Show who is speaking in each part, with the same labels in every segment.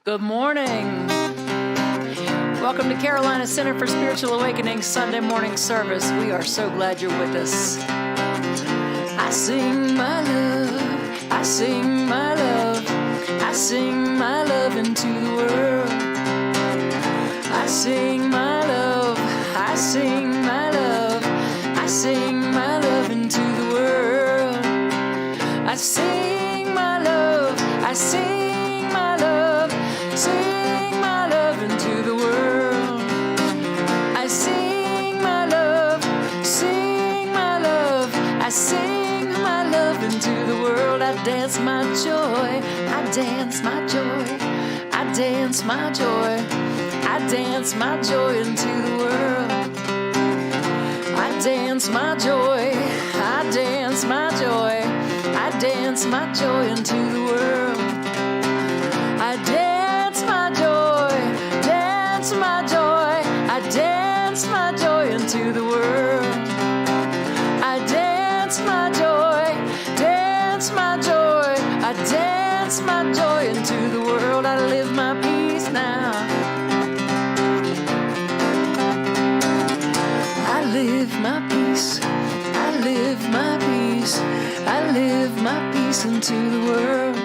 Speaker 1: Good morning. Welcome to Carolina Center for Spiritual Awakening Sunday morning service. We are so glad you're with us. I sing my love, I sing my love, I sing my love into the world. I sing my love, I sing my love, I sing my love into the world. I sing my love, I sing my love, sing my love into the world. I sing my love, sing my love, I sing my love into the world. I dance my joy, I dance my joy, I dance my joy, I dance my joy into the world. I dance my joy, I dance my joy, I dance my joy into the world. I dance my joy, dance my joy, I dance my joy into the world. I dance my joy, dance my joy, I dance my joy into the world. I live my peace now. I live my peace, I live my peace, I live my peace into the world.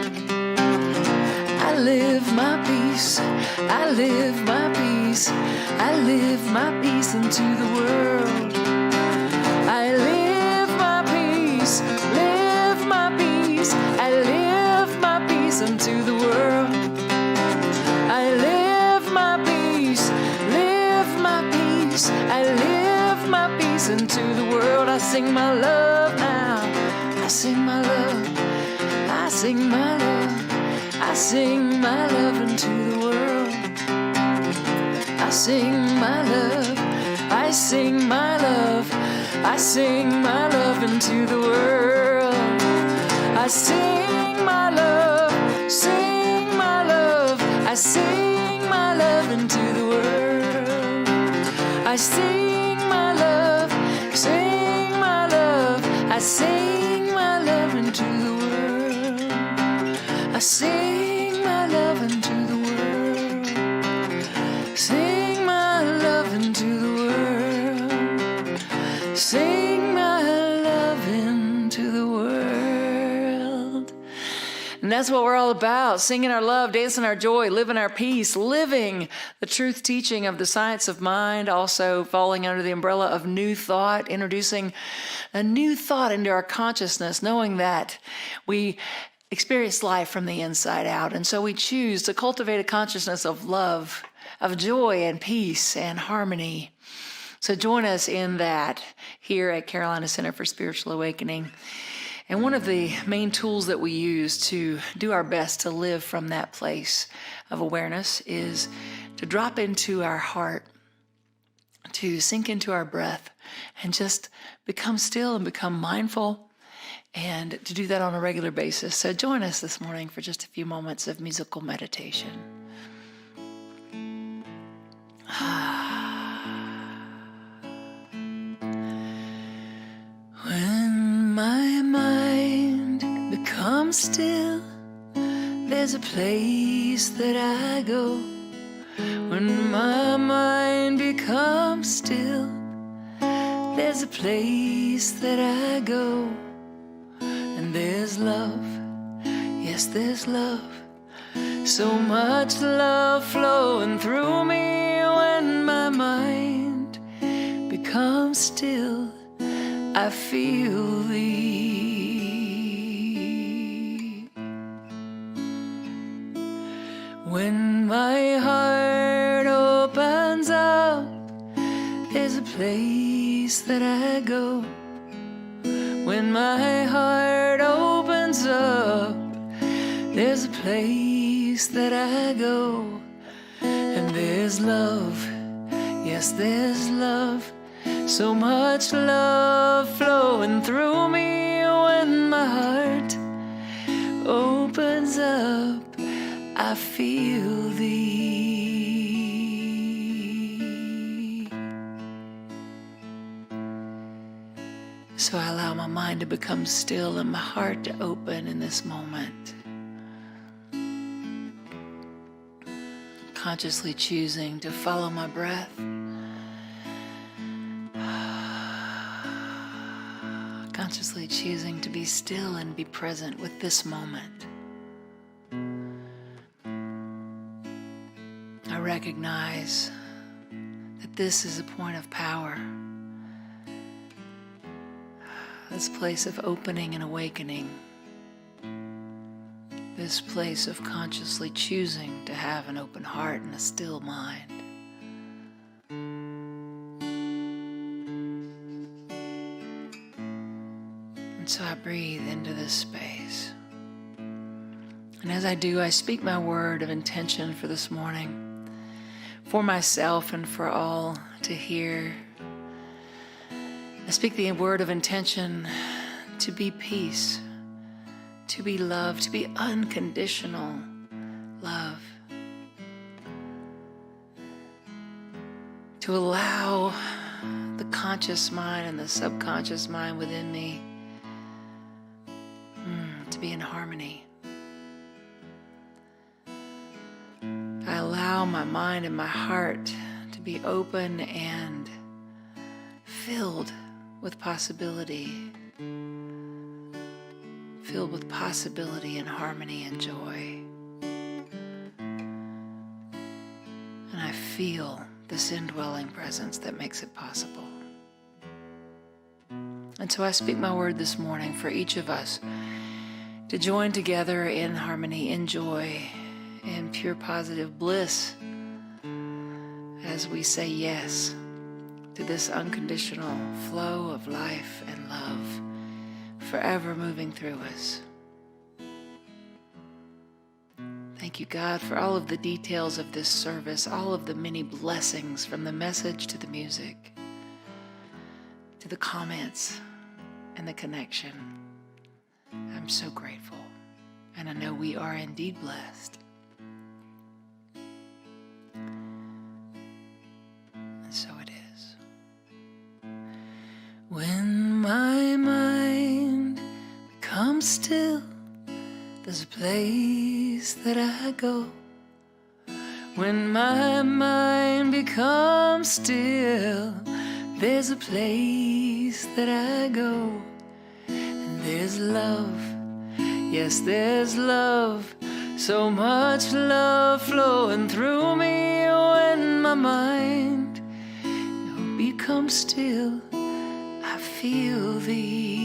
Speaker 1: I live my peace, I live my peace, I live my peace into the world. I live my peace, live my peace, I live my peace into the world. I live my peace, live my peace, I live my peace into the world. I sing my love now, I sing my love, I sing my love, I sing my love into the world. I sing my love, I sing my love, I sing my love into the world. I sing my love, sing my love, I sing my love into the world. I sing my love, sing my love, I sing my love into the world. I sing my love into the world. Sing my love into the world. Sing my love into the world. And that's what we're all about, singing our love, dancing our joy, living our peace, living the truth teaching of the science of mind, also falling under the umbrella of new thought, introducing a new thought into our consciousness, knowing that we experience life from the inside out. And so we choose to cultivate a consciousness of love, of joy and peace and harmony. So join us in that here at Carolina Center for Spiritual Awakening. And one of the main tools that we use to do our best to live from that place of awareness is to drop into our heart, to sink into our breath, and just become still and become mindful, and to do that on a regular basis. So join us this morning for just a few moments of musical meditation. When my mind becomes still, there's a place that I go. When my mind becomes still, there's a place that I go. And there's love, yes, there's love, so much love flowing through me. When my mind becomes still, I feel thee. When my heart opens up, there's a place that I go. When my heart opens up, there's a place that I go. And there's love, yes, there's love, so much love flowing through me. When my heart opens up, I feel thee. So I allow my mind to become still and my heart to open in this moment. consciously choosing to follow my breath. Consciously choosing to be still and be present with this moment. I recognize that this is a point of power, this place of opening and awakening, this place of consciously choosing to have an open heart and a still mind. And so I breathe into this space. And as I do, I speak my word of intention for this morning, for myself and for all to hear. I speak the word of intention to be peace, to be love, to be unconditional love, to allow the conscious mind and the subconscious mind within me to be in harmony. I allow my mind and my heart to be open and filled with possibility, filled with possibility and harmony and joy. And I feel this indwelling presence that makes it possible. And so I speak my word this morning for each of us to join together in harmony, in joy, in pure positive bliss as we say yes to this unconditional flow of life and love forever moving through us. Thank you, God, for all of the details of this service, all of the many blessings from the message to the music, to the comments and the connection. I'm so grateful, and I know we are indeed blessed. And so it is. When my mind becomes still, there's a place that I go. When my mind becomes still, there's a place that I go. And there's love, yes, there's love, so much love flowing through me. When my mind becomes still, I feel thee.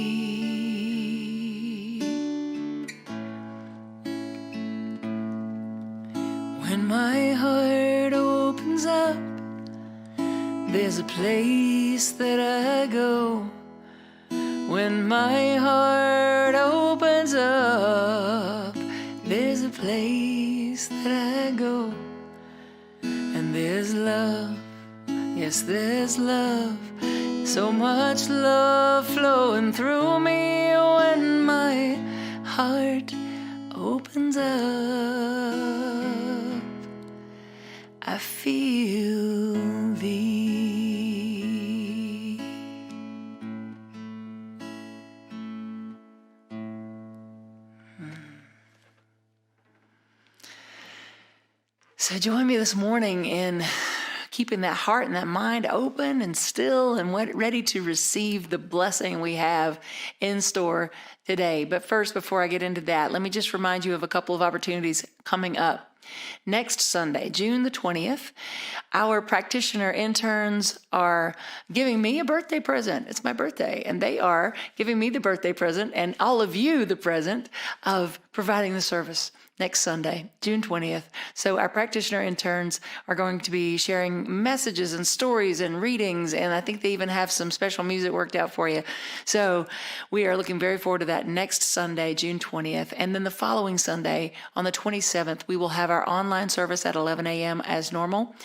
Speaker 1: When my heart opens up, there's a place that I go. When my heart opens up, there's a place that I go. And there's love, yes, there's love, so much love flowing through me. When my heart opens up, I feel thee. So join me this morning in keeping that heart and that mind open and still and ready to receive the blessing we have in store today. But first, before I get into that, let me just remind you of a couple of opportunities coming up. Next Sunday, June the 20th, our practitioner interns are giving me a birthday present. It's my birthday, and they are giving me the birthday present and all of you the present of providing the service next Sunday, June 20th. So our practitioner interns are going to be sharing messages and stories and readings, and I think they even have some special music worked out for you. So we are looking very forward to that next Sunday, June 20th. And then the following Sunday, on the 27th, we will have our online service at 11 a.m. as normal.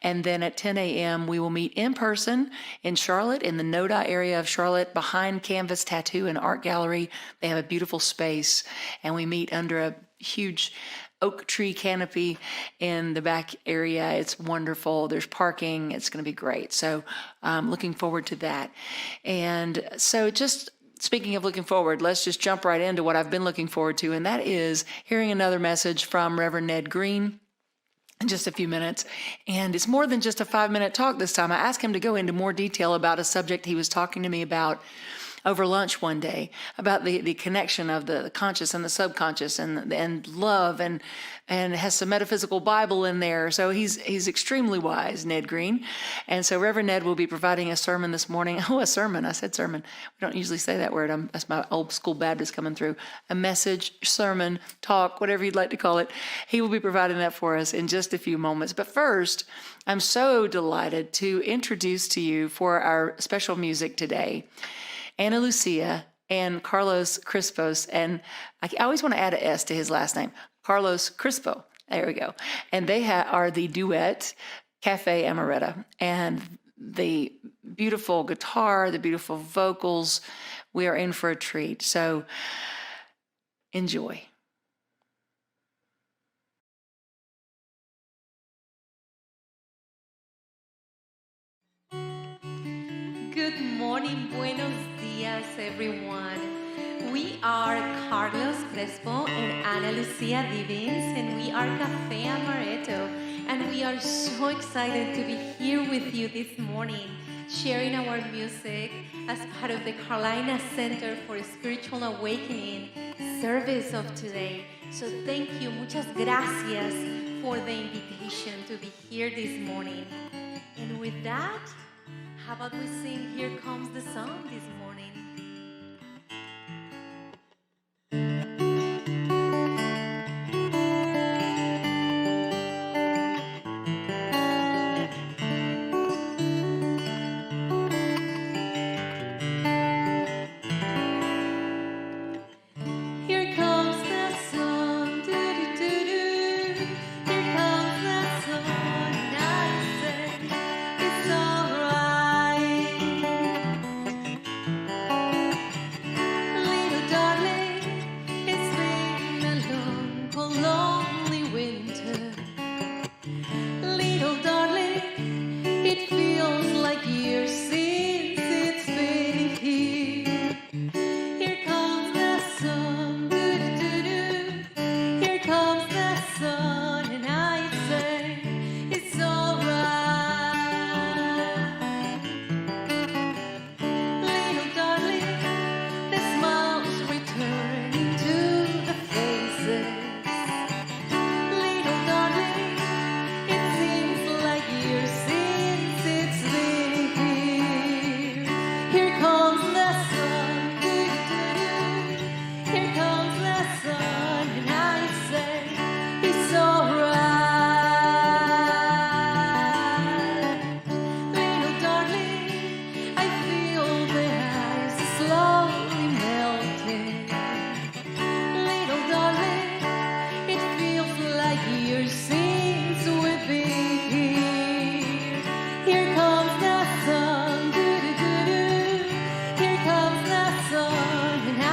Speaker 1: And then at 10 a.m., we will meet in person in Charlotte, in the NODA area of Charlotte, behind Canvas Tattoo and Art Gallery. They have a beautiful space, and we meet under a huge oak tree canopy in the back area. It's wonderful. There's parking. It's going to be great. So looking forward to that. And so just speaking of looking forward, let's just jump right into what I've been looking forward to, and that is hearing another message from Reverend Ned Green. in just a few minutes. And it's more than just a 5-minute talk this time. I asked him to go into more detail about a subject he was talking to me about over lunch one day, about the connection of the conscious and the subconscious and love, and has some metaphysical Bible in there. So he's extremely wise, Ned Green. And so Reverend Ned will be providing a sermon this morning. Oh, a sermon. I said sermon. We don't usually say that word. That's my old school Baptist coming through. A message, sermon, talk, whatever you'd like to call it. He will be providing that for us in just a few moments. But first, I'm so delighted to introduce to you for our special music today, Ana Lucia and Carlos Crispos, and I always want to add an S to his last name, Carlos Crispo. There we go. And they are the duet Cafe Amaretta, and the beautiful guitar, the beautiful vocals. We are in for a treat. So enjoy.
Speaker 2: Good morning, buenos dias, everyone. We are Carlos Crespo and Ana Lucia Divins, and we are Café Amaretto, and we are so excited to be here with you this morning, sharing our music as part of the Carolina Center for Spiritual Awakening service of today. So thank you, muchas gracias for the invitation to be here this morning. And with that, how about we sing Here Comes the Sun this morning? Here comes the sun, do-do-do-do. Here comes the sun, I say it's alright. Little darling, it's been a long, cold, lonely winter. Little darling, it feels like years since it's been here. Here comes the sun, do-do-do-do. Here comes the sun, and I say it's alright. Little darling, the smiles returning to the faces. Little darling, it seems like years since it's been here. Here comes the sun, do-do-do-do. Here comes the sun, and I say it's alright. Little darling, I feel the ice slowly melting. Little darling, it feels like years since we've been here. Here comes the sun, do-do-do-do. Here comes the sun, and I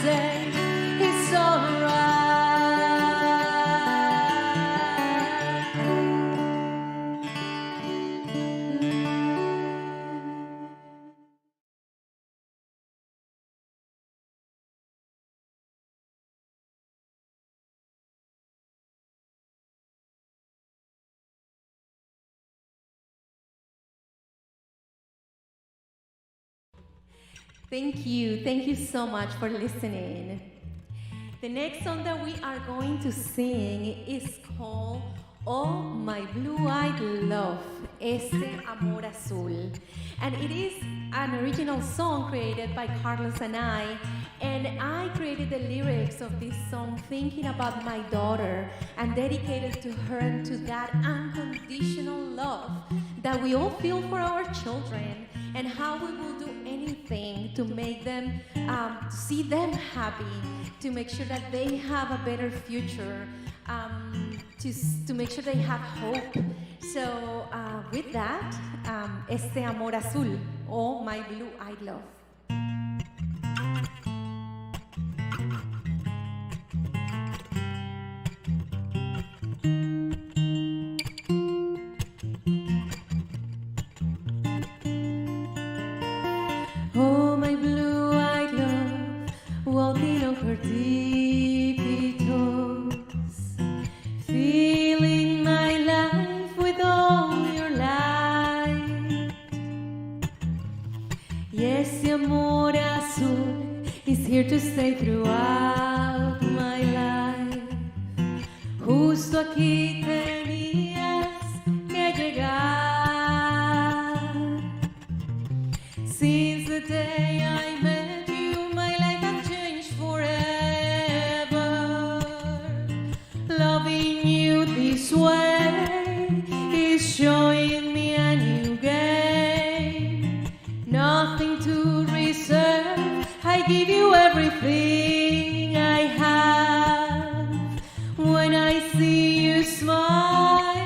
Speaker 2: say it's alright. Thank you. Thank you so much for listening. The next song that we are going to sing is called Oh My Blue-Eyed Love, Este Amor Azul. And it is an original song created by Carlos and I created the lyrics of this song thinking about my daughter and dedicated to her and to that unconditional love that we all feel for our children, and how we will do anything to make them, see them happy, to make sure that they have a better future, to make sure they have hope. So with that, Este Amor Azul, Oh My Blue-Eyed Love. Oh, my blue-eyed love, walking on her tippy toes, feeling my life here to stay throughout my life. Justo aquí tenías que llegar. Since the day I met you, my life has changed forever. Loving you this way is showing me a new game. Nothing to reserve, I give you everything I have. When I see you smile,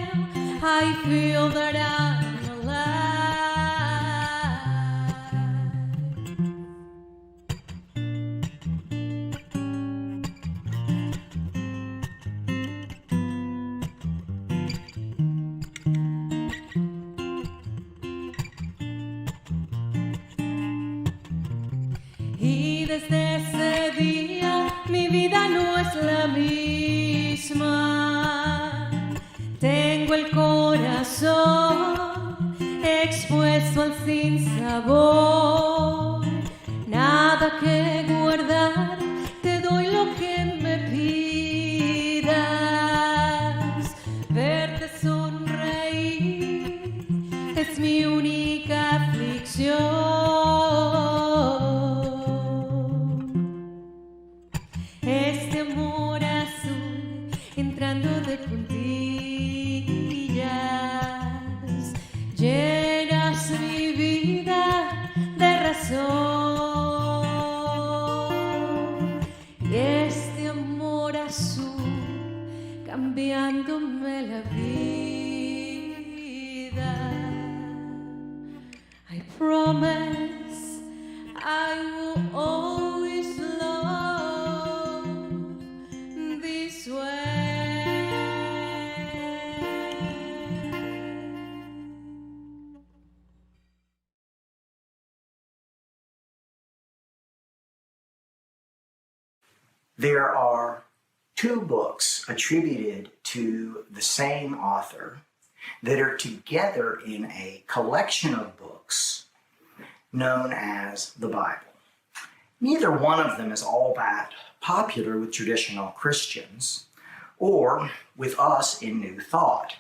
Speaker 2: I feel that I'm alive. Y desde ese día mi vida no es la misma. Tengo el corazón expuesto al sinsabor. Nada que guardar, te doy lo que me pidas. Verte sonreír es mi única aflicción. Este amor azul entrando de puntillas, llenas mi vida de razón. Y este amor azul cambiándome la vida. I promise I will always love this way.
Speaker 3: There are two books attributed to the same author that are together in a collection of books known as the Bible. Neither one of them is all that popular with traditional Christians or with us in New Thought.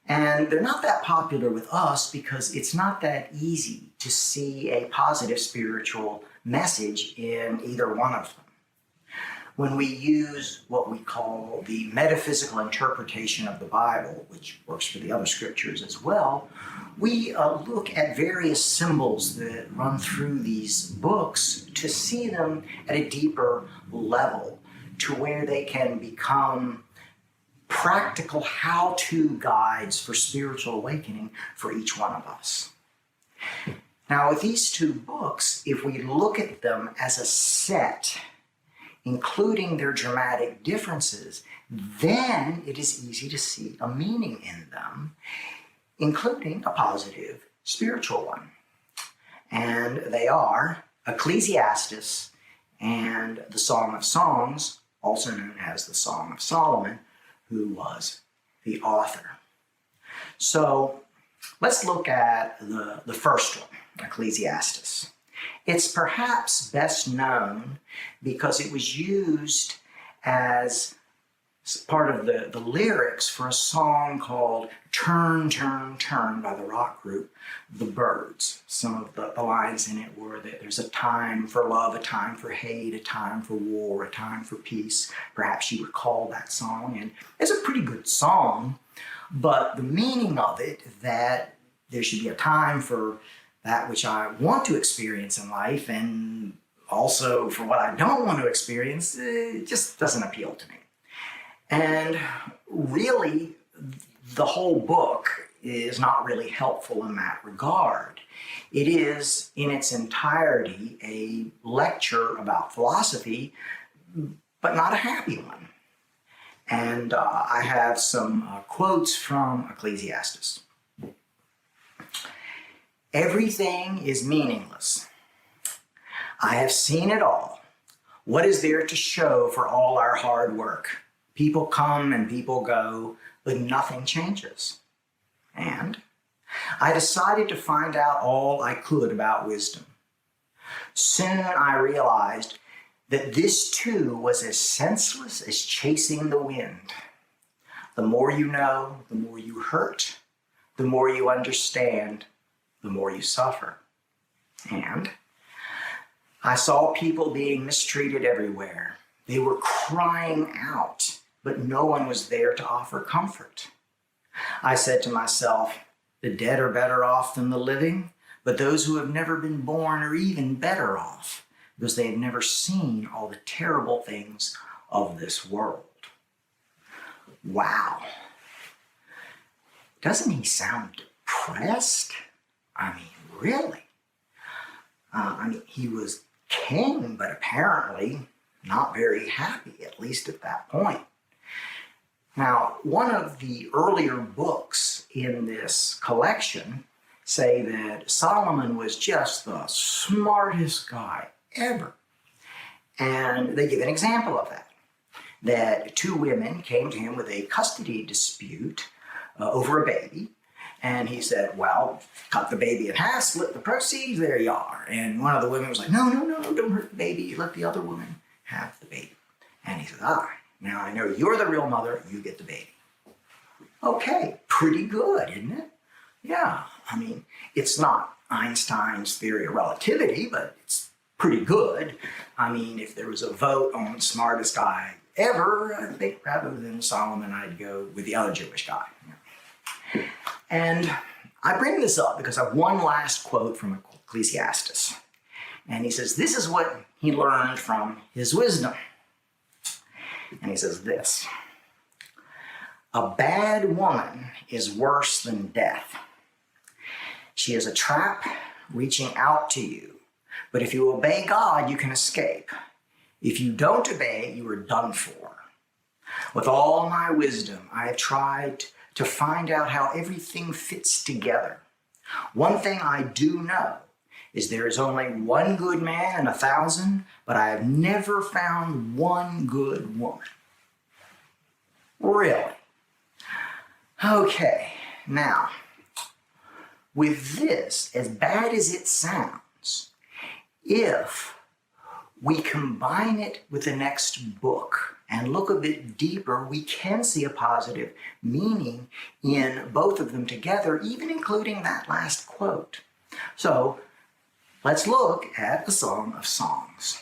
Speaker 3: And they're not that popular with us because it's not that easy to see a positive spiritual message in either one of them. When we use what we call the metaphysical interpretation of the Bible, which works for the other scriptures as well, we look at various symbols that run through these books to see them at a deeper level, to where they can become practical how-to guides for spiritual awakening for each one of us. Now, with these two books, if we look at them as a set, including their dramatic differences, then it is easy to see a meaning in them, including a positive spiritual one. And they are Ecclesiastes and the Song of Songs, also known as the Song of Solomon, who was the author. So let's look at the first one, Ecclesiastes. It's perhaps best known because it was used as part of the lyrics for a song called Turn, Turn, Turn by the rock group The Byrds. Some of the lines in it were that there's a time for love, a time for hate, a time for war, a time for peace. Perhaps you recall that song, and it's a pretty good song, but the meaning of it, that there should be a time for that which I want to experience in life and also for what I don't want to experience, it just doesn't appeal to me. And really, the whole book is not really helpful in that regard. It is, in its entirety, a lecture about philosophy, but not a happy one. And I have some quotes from Ecclesiastes. Everything is meaningless. I have seen it all. What is there to show for all our hard work? People come and people go, but nothing changes. And I decided to find out all I could about wisdom. Soon I realized that this too was as senseless as chasing the wind. The more you know, the more you hurt, the more you understand, the more you suffer. And I saw people being mistreated everywhere. They were crying out, but no one was there to offer comfort. I said to myself, the dead are better off than the living, but those who have never been born are even better off because they have never seen all the terrible things of this world. Wow. Doesn't he sound depressed? I mean, really? He was king, but apparently not very happy, at least at that point. Now, one of the earlier books in this collection say that Solomon was just the smartest guy ever. And they give an example of that two women came to him with a custody dispute over a baby. And he said, well, cut the baby in half, split the proceeds, there you are. And one of the women was like, no, don't hurt the baby. Let the other woman have the baby. And he said, now I know you're the real mother, you get the baby. Okay, pretty good, isn't it? Yeah, I mean, it's not Einstein's theory of relativity, but it's pretty good. I mean, if there was a vote on smartest guy ever, I think rather than Solomon, I'd go with the other Jewish guy. And I bring this up because I have one last quote from Ecclesiastes. And he says, this is what he learned from his wisdom. And he says this, a bad woman is worse than death. She is a trap reaching out to you. But if you obey God, you can escape. If you don't obey, you are done for. With all my wisdom, I have tried to find out how everything fits together. One thing I do know is there is only one good man in 1,000, but I have never found one good woman. Really? Okay, now, with this, as bad as it sounds, if we combine it with the next book and look a bit deeper, we can see a positive meaning in both of them together, even including that last quote. So let's look at the Song of Songs.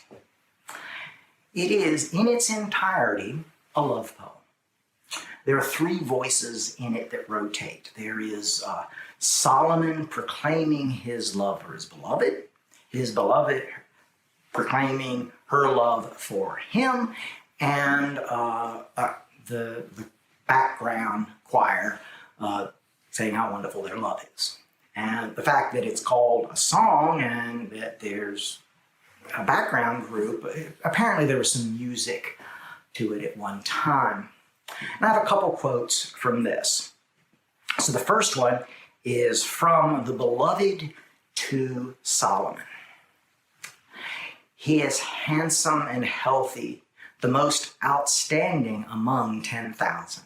Speaker 3: It is, in its entirety, a love poem. There are 3 voices in it that rotate. There is Solomon proclaiming his love for his beloved proclaiming her love for him, and the background choir saying how wonderful their love is. And the fact that it's called a song and that there's a background group, apparently there was some music to it at one time. And I have a couple quotes from this. So the first one is from the beloved to Solomon. He is handsome and healthy, the most outstanding among 10,000.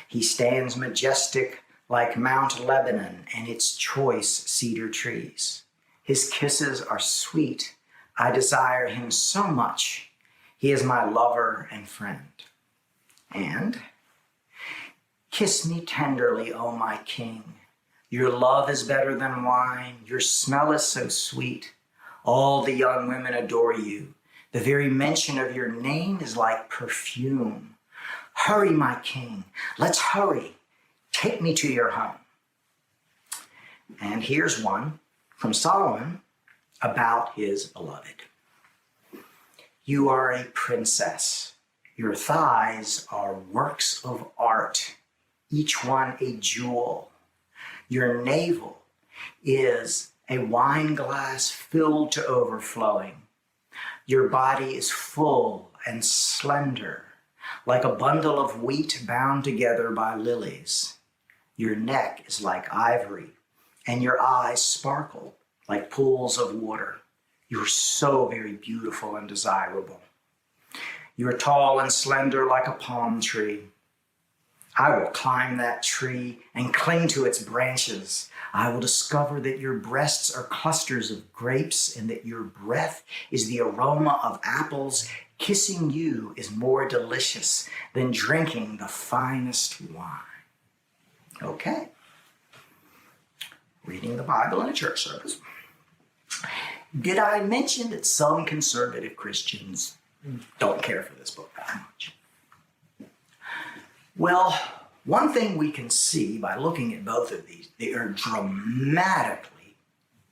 Speaker 3: He stands majestic like Mount Lebanon and its choice cedar trees. His kisses are sweet. I desire him so much. He is my lover and friend. And, kiss me tenderly, O my king. Your love is better than wine. Your smell is so sweet. All the young women adore you. The very mention of your name is like perfume. Hurry, my king. Let's hurry. Take me to your home. And here's one from Solomon about his beloved. You are a princess. Your thighs are works of art, each one a jewel. Your navel is a wine glass filled to overflowing. Your body is full and slender, like a bundle of wheat bound together by lilies. Your neck is like ivory, and your eyes sparkle like pools of water. You're so very beautiful and desirable. You're tall and slender like a palm tree. I will climb that tree and cling to its branches. I will discover that your breasts are clusters of grapes and that your breath is the aroma of apples. Kissing you is more delicious than drinking the finest wine. Okay. Reading the Bible in a church service. Did I mention that some conservative Christians don't care for this book that much? Well, one thing we can see by looking at both of these, they are dramatically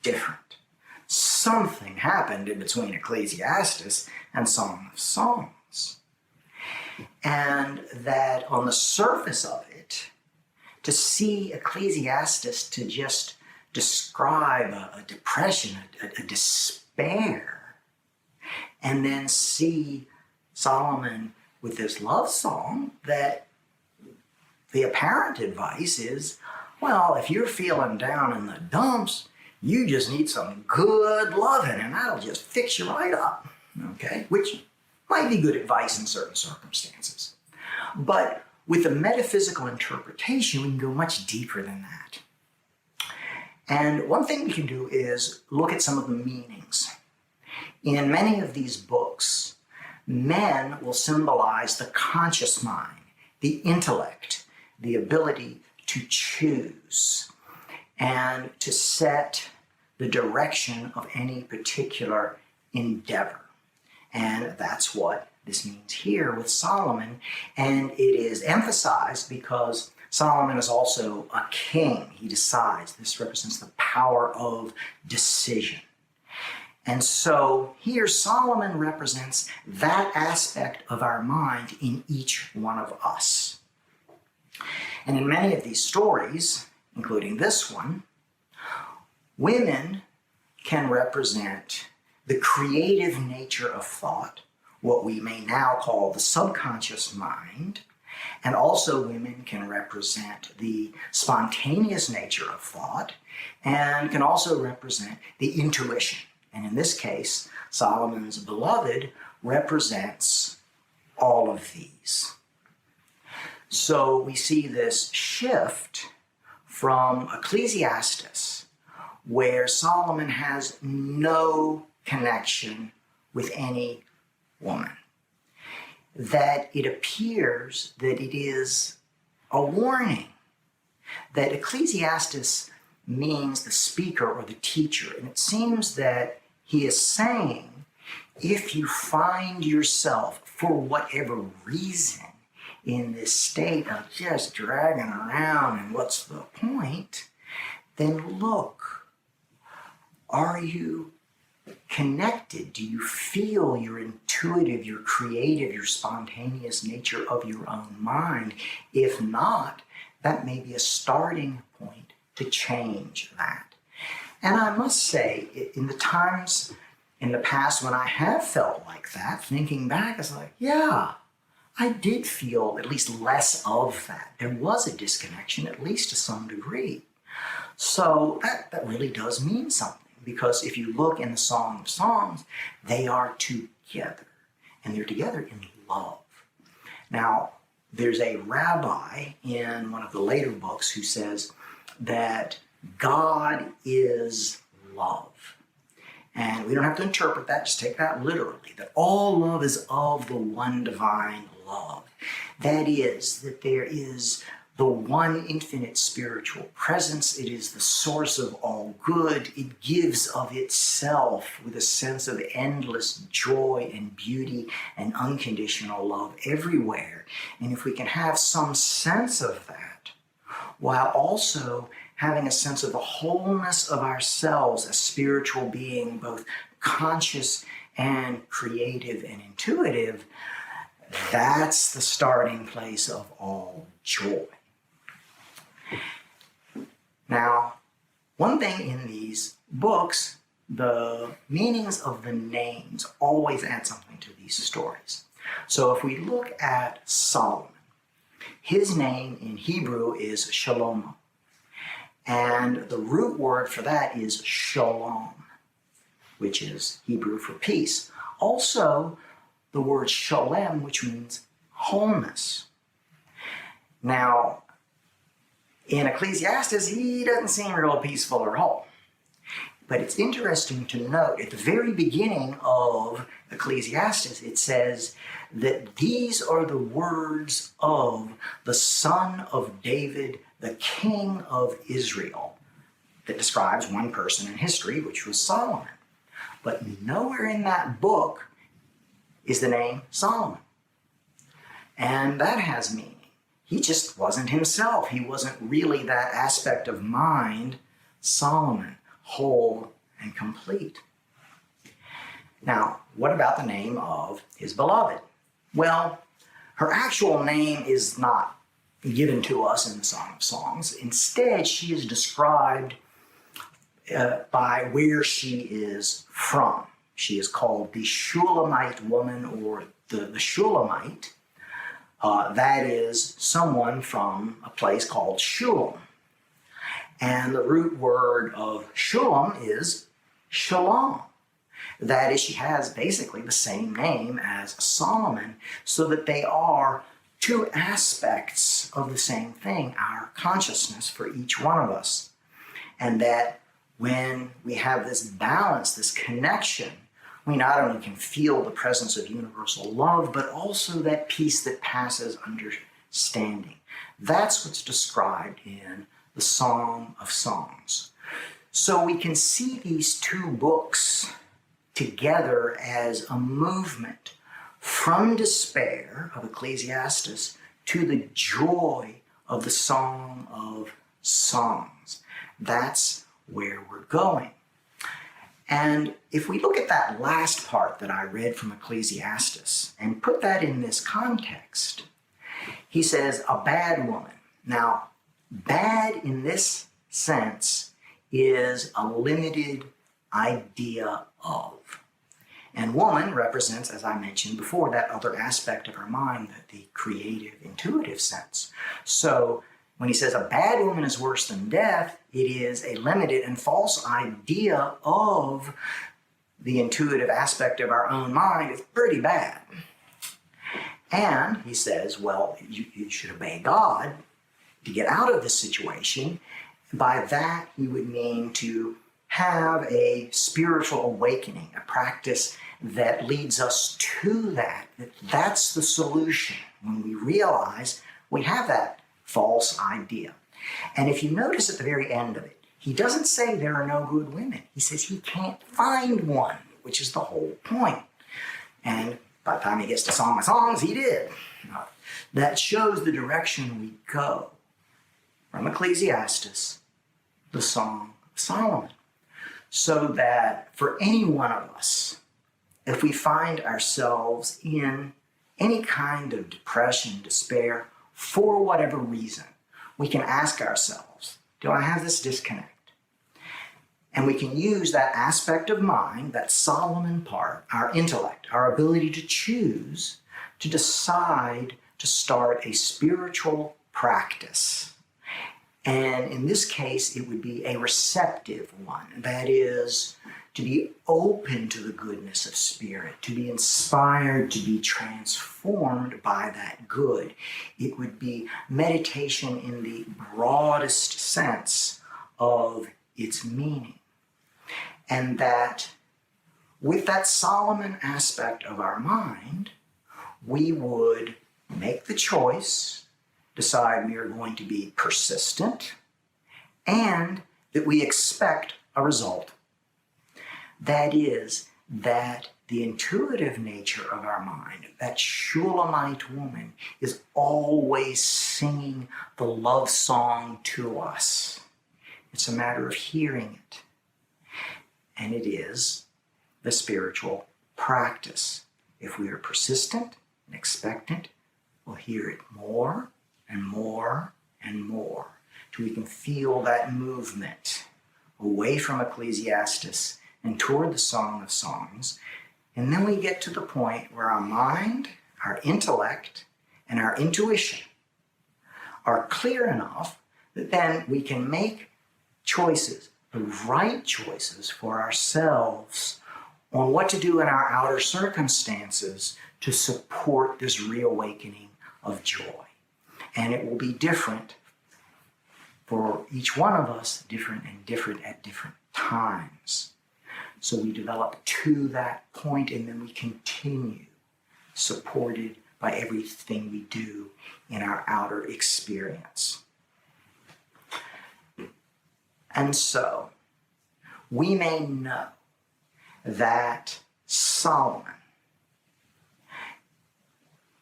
Speaker 3: different. Something happened in between Ecclesiastes and Song of Songs. And that on the surface of it, to see Ecclesiastes to just describe a depression, a despair, and then see Solomon with this love song that the apparent advice is, well, if you're feeling down in the dumps, you just need some good loving and that'll just fix you right up, okay? Which might be good advice in certain circumstances. But with a metaphysical interpretation, we can go much deeper than that. And one thing we can do is look at some of the meanings. In many of these books, men will symbolize the conscious mind, the intellect, the ability to choose and to set the direction of any particular endeavor. And that's what this means here with Solomon. And it is emphasized because Solomon is also a king. He decides. This represents the power of decision. And so here Solomon represents that aspect of our mind in each one of us. And in many of these stories, including this one, women can represent the creative nature of thought, what we may now call the subconscious mind, and also women can represent the spontaneous nature of thought and can also represent the intuition. And in this case, Solomon's beloved represents all of these. So we see this shift from Ecclesiastes, where Solomon has no connection with any woman, that it appears that it is a warning, that Ecclesiastes means the speaker or the teacher. And it seems that he is saying, if you find yourself, for whatever reason, in this state of just dragging around and what's the point, then look, are you connected? Do you feel your intuitive, your creative, your spontaneous nature of your own mind? If not, that may be a starting point to change that. And I must say, in the times in the past when I have felt like that, thinking back, it's like, yeah, I did feel at least less of that. There was a disconnection, at least to some degree. So that really does mean something, because if you look in the Song of Songs, they are together, and they're together in love. Now, there's a rabbi in one of the later books who says that God is love. And we don't have to interpret that, just take that literally, that all love is of the one divine love. That is, that there is the one infinite spiritual presence. It is the source of all good. It gives of itself with a sense of endless joy and beauty and unconditional love everywhere. And if we can have some sense of that, while also having a sense of the wholeness of ourselves as spiritual being, both conscious and creative and intuitive, that's the starting place of all joy. Now, one thing in these books, the meanings of the names always add something to these stories. So if we look at Solomon, his name in Hebrew is Shalom. And the root word for that is shalom, which is Hebrew for peace. Also, the word shalem, which means wholeness. Now, in Ecclesiastes, he doesn't seem real peaceful at all. But it's interesting to note at the very beginning of Ecclesiastes, it says that these are the words of the son of David, the king of Israel, that describes one person in history, which was Solomon. But nowhere in that book is the name Solomon. And that has meaning. He just wasn't himself. He wasn't really that aspect of mind, Solomon, whole and complete. Now, what about the name of his beloved? Well, her actual name is not given to us in the Song of Songs. Instead, she is described by where she is from. She is called the Shulamite woman, or the Shulamite. That is someone from a place called Shulam. And the root word of Shulam is Shalom. That is, she has basically the same name as Solomon, so that they are two aspects of the same thing, our consciousness for each one of us. And that when we have this balance, this connection, we not only can feel the presence of universal love, but also that peace that passes understanding. That's what's described in the Song of Songs. So we can see these two books together as a movement from despair of Ecclesiastes to the joy of the Song of Songs. That's where we're going. And if we look at that last part that I read from Ecclesiastes and put that in this context, he says, a bad woman. Now, bad in this sense is a limited idea of. And woman represents, as I mentioned before, that other aspect of our mind, the creative, intuitive sense. So when he says a bad woman is worse than death, it is a limited and false idea of the intuitive aspect of our own mind. It's pretty bad. And he says, well, you should obey God to get out of this situation. By that, he would mean to have a spiritual awakening, a practice that leads us to that. That's the solution when we realize we have that false idea. And if you notice at the very end of it, he doesn't say there are no good women. He says he can't find one, which is the whole point. And by the time he gets to Song of Songs, he did. That shows the direction we go from Ecclesiastes, the Song of Solomon. So that for any one of us, if we find ourselves in any kind of depression, despair, for whatever reason, we can ask ourselves, do I have this disconnect? And we can use that aspect of mind, that Solomon part, our intellect, our ability to choose, to decide to start a spiritual practice. And in this case, it would be a receptive one. That is, to be open to the goodness of spirit, to be inspired, to be transformed by that good. It would be meditation in the broadest sense of its meaning. And that with that Solomon aspect of our mind, we would make the choice, decide we are going to be persistent, and that we expect a result. That is, that the intuitive nature of our mind, that Shulamite woman, is always singing the love song to us. It's a matter of hearing it. And it is the spiritual practice. If we are persistent and expectant, we'll hear it more and more and more, till we can feel that movement away from Ecclesiastes and toward the Song of Songs. And then we get to the point where our mind, our intellect, and our intuition are clear enough that then we can make choices, the right choices for ourselves on what to do in our outer circumstances to support this reawakening of joy. And it will be different for each one of us, different at different times. So we develop to that point, and then we continue, supported by everything we do in our outer experience. And so we may know that Solomon,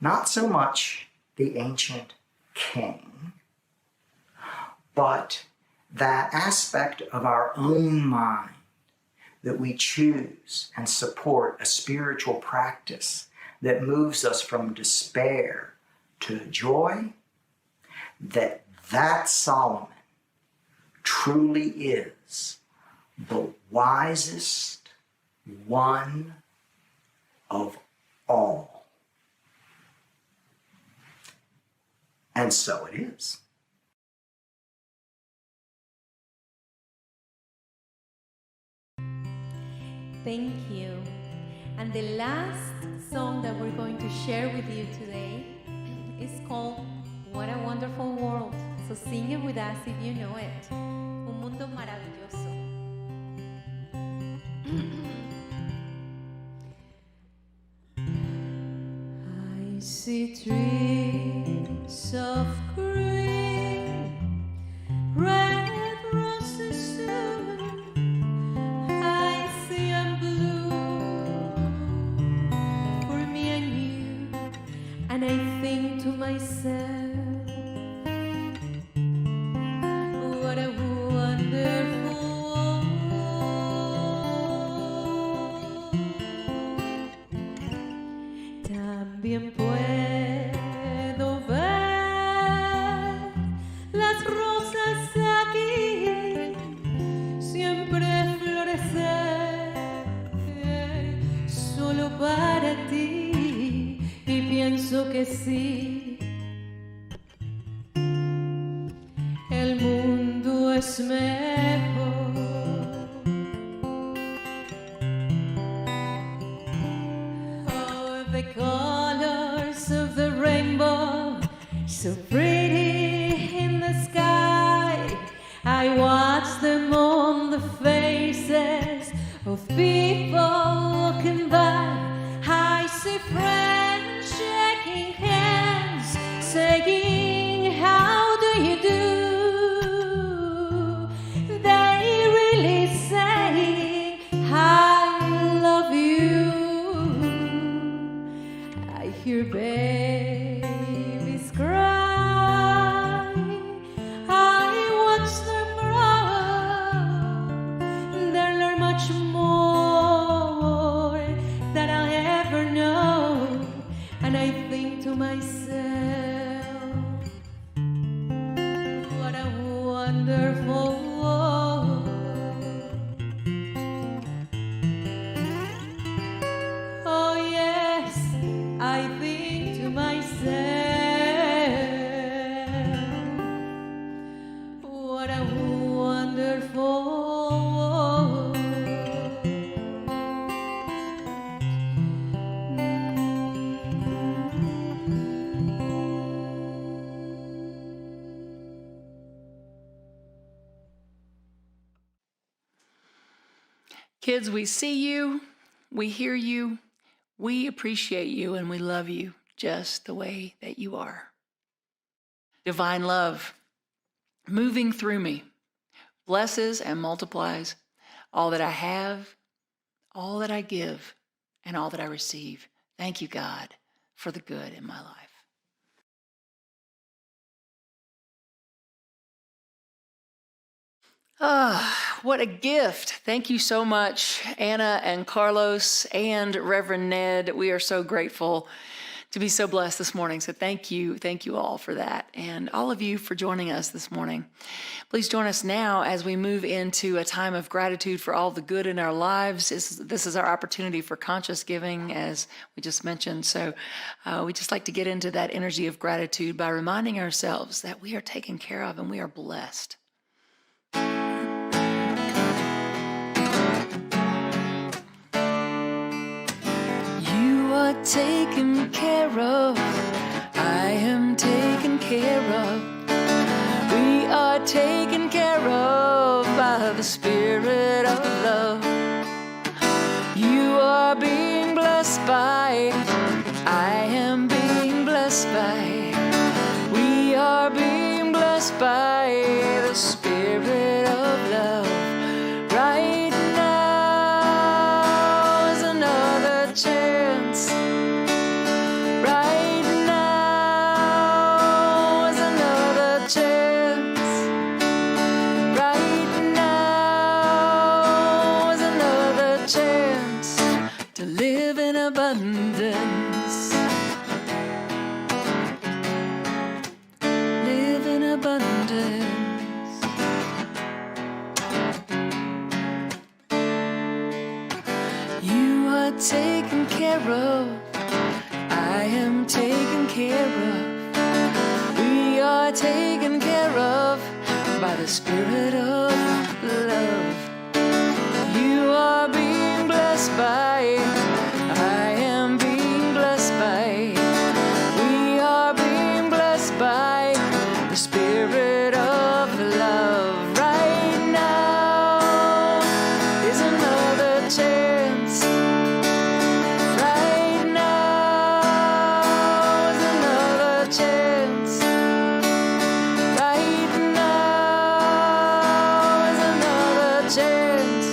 Speaker 3: not so much the ancient king, but that aspect of our own mind that we choose and support a spiritual practice that moves us from despair to joy, that Solomon truly is the wisest one of all. And so it is.
Speaker 2: Thank you. And the last song that we're going to share with you today is called What a Wonderful World. So sing it with us if you know it. Un mundo maravilloso.
Speaker 1: I see trees of green, red roses soon. I see them blue for me and you, and I think to myself, what a wonderful world. También puedo ver las rosas aquí siempre florecer solo para ti, y pienso que sí, el mundo es mejor. Oh, the colors of the rainbow, so pretty in the sky. I watch them on the faces of people walking by. I see friends shaking hands, saying, how do you do? They really say, I love you. I hear babies cry. I watch them grow. They learn much more than I'll ever know. And I think to myself, what a wonderful world. Oh yes, I think to myself, what a wonderful world.
Speaker 4: Kids, we see you, we hear you, we appreciate you, and we love you just the way that you are. Divine love moving through me blesses and multiplies all that I have, all that I give, and all that I receive. Thank you, God, for the good in my life. Ah, what a gift. Thank you so much, Anna and Carlos and Reverend Ned. We are so grateful to be so blessed this morning. So thank you all for that, and all of you for joining us this morning. Please join us now as we move into a time of gratitude for all the good in our lives. This is our opportunity for conscious giving, as we just mentioned. So we just like to get into that energy of gratitude by reminding ourselves that we are taken care of and we are blessed.
Speaker 1: You are taken care of. I am taken care of.
Speaker 4: care of. We are taken care of by the Spirit of love. You are being blessed by, I am being blessed by. We are being blessed by the Spirit of love. Right now is another chance. Right now is another chance. Right now is another chance to live in abundance. Live in abundance. You are taken care of. I am taken care of. We are taken care of by the Spirit of love. You are being blessed by, I am being blessed by. We are being blessed by the Spirit of love. Right now is another chance. Right now is another chance. Right now is another chance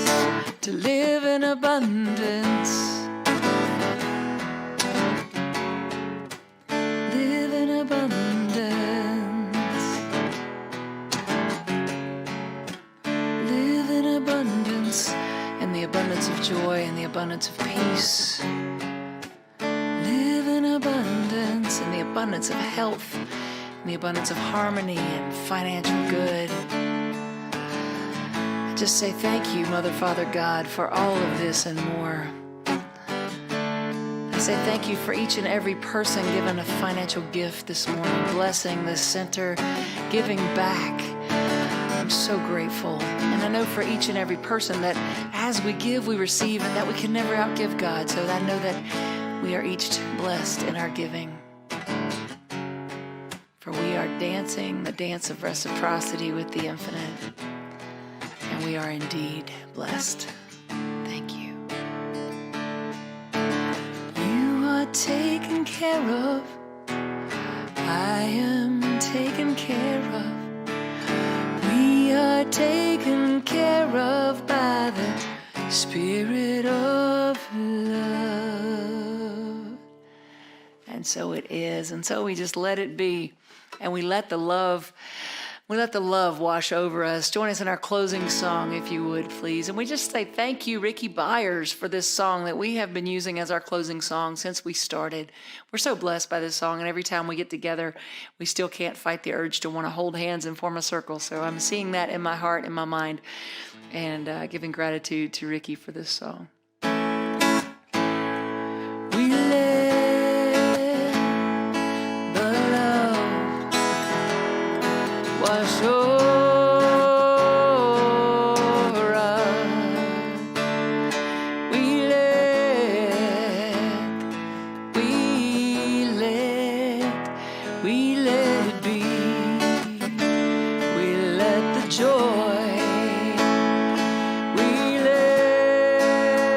Speaker 4: to live in abundance. Live in abundance. Live in abundance, and the abundance of joy and the abundance of peace. Live in abundance, and the abundance of health and the abundance of harmony and financial good. I just say thank you, Mother, Father, God, for all of this and more. I say thank you for each and every person given a financial gift this morning, blessing this center, giving back. I'm so grateful. And I know for each and every person that as we give, we receive, and that we can never outgive God. So I know that we are each blessed in our giving. For we are dancing the dance of reciprocity with the infinite. And we are indeed blessed. Thank you. You are taken care of. I am taken care of. We are taken care of by the Spirit of love. And so it is. And so we just let it be. And we let the love wash over us. Join us in our closing song, if you would, please. And we just say thank you, Ricky Byers, for this song that we have been using as our closing song since we started. We're so blessed by this song, and every time we get together, we still can't fight the urge to want to hold hands and form a circle. So I'm seeing that in my heart and my mind, and giving gratitude to Ricky for this song. We let the love wash over us. We let it be. We let the joy. We let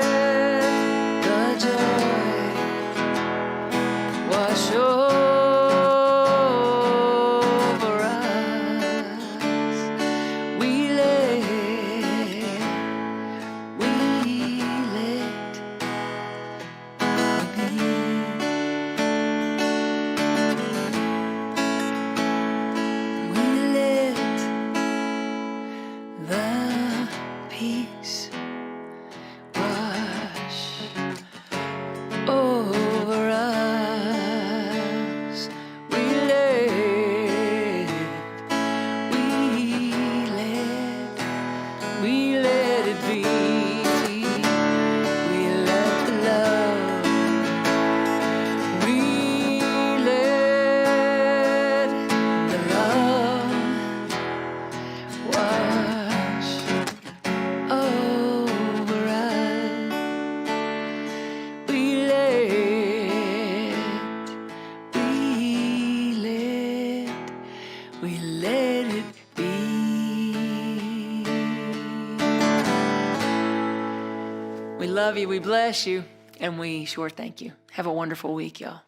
Speaker 1: let it be.
Speaker 4: We love you, we bless you, and we sure thank you. Have a wonderful week, y'all.